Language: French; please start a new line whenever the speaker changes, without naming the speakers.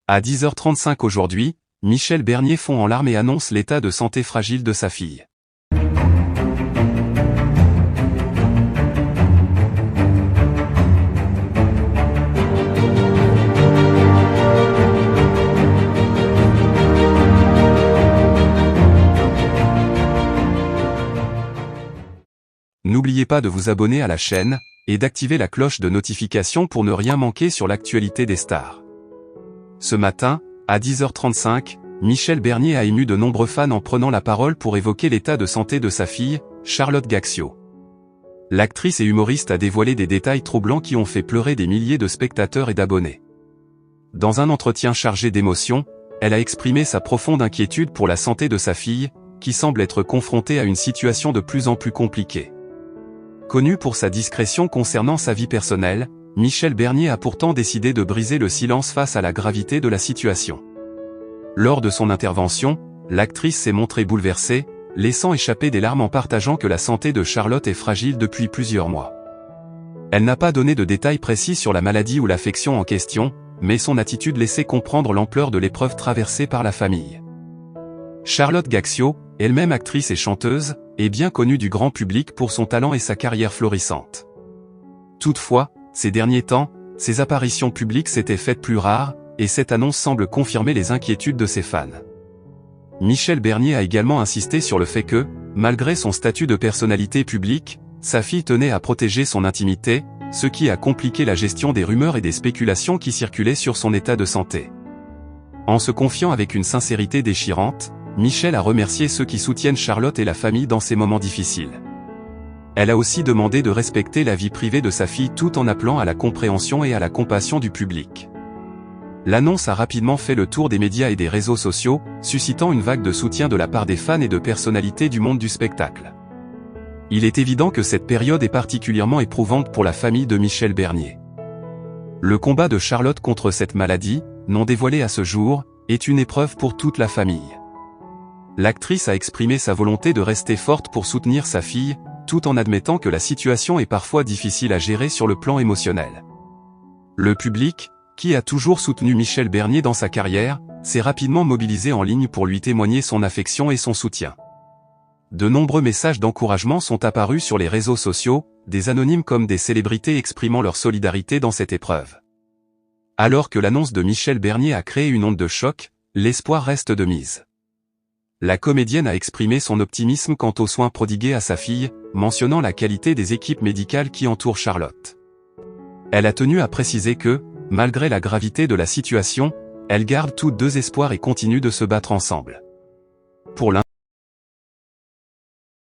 À 10h35 aujourd'hui, Michel Bernier fond en larmes et annonce l'état de santé fragile de sa fille. N'oubliez pas de vous abonner à la chaîne et d'activer la cloche de notification pour ne rien manquer sur l'actualité des stars. Ce matin, à 10h35, Michel Bernier a ému de nombreux fans en prenant la parole pour évoquer l'état de santé de sa fille, Charlotte Gaxiow. L'actrice et humoriste a dévoilé des détails troublants qui ont fait pleurer des milliers de spectateurs et d'abonnés. Dans un entretien chargé d'émotions, elle a exprimé sa profonde inquiétude pour la santé de sa fille, qui semble être confrontée à une situation de plus en plus compliquée. Connu pour sa discrétion concernant sa vie personnelle, Michel Bernier a pourtant décidé de briser le silence face à la gravité de la situation. Lors de son intervention, l'actrice s'est montrée bouleversée, laissant échapper des larmes en partageant que la santé de Charlotte est fragile depuis plusieurs mois. Elle n'a pas donné de détails précis sur la maladie ou l'affection en question, mais son attitude laissait comprendre l'ampleur de l'épreuve traversée par la famille. Charlotte Gaxiow, elle-même actrice et chanteuse, est bien connue du grand public pour son talent et sa carrière florissante. Toutefois, ces derniers temps, ses apparitions publiques s'étaient faites plus rares, et cette annonce semble confirmer les inquiétudes de ses fans. Michel Bernier a également insisté sur le fait que, malgré son statut de personnalité publique, sa fille tenait à protéger son intimité, ce qui a compliqué la gestion des rumeurs et des spéculations qui circulaient sur son état de santé. En se confiant avec une sincérité déchirante, Michel a remercié ceux qui soutiennent Charlotte et la famille dans ces moments difficiles. Elle a aussi demandé de respecter la vie privée de sa fille tout en appelant à la compréhension et à la compassion du public. L'annonce a rapidement fait le tour des médias et des réseaux sociaux, suscitant une vague de soutien de la part des fans et de personnalités du monde du spectacle. Il est évident que cette période est particulièrement éprouvante pour la famille de Michel Bernier. Le combat de Charlotte contre cette maladie, non dévoilée à ce jour, est une épreuve pour toute la famille. L'actrice a exprimé sa volonté de rester forte pour soutenir sa fille, tout en admettant que la situation est parfois difficile à gérer sur le plan émotionnel. Le public, qui a toujours soutenu Michel Bernier dans sa carrière, s'est rapidement mobilisé en ligne pour lui témoigner son affection et son soutien. De nombreux messages d'encouragement sont apparus sur les réseaux sociaux, des anonymes comme des célébrités exprimant leur solidarité dans cette épreuve. Alors que l'annonce de Michel Bernier a créé une onde de choc, l'espoir reste de mise. La comédienne a exprimé son optimisme quant aux soins prodigués à sa fille, mentionnant la qualité des équipes médicales qui entourent Charlotte. Elle a tenu à préciser que, malgré la gravité de la situation, elles gardent toutes deux espoir et continuent de se battre ensemble. Pour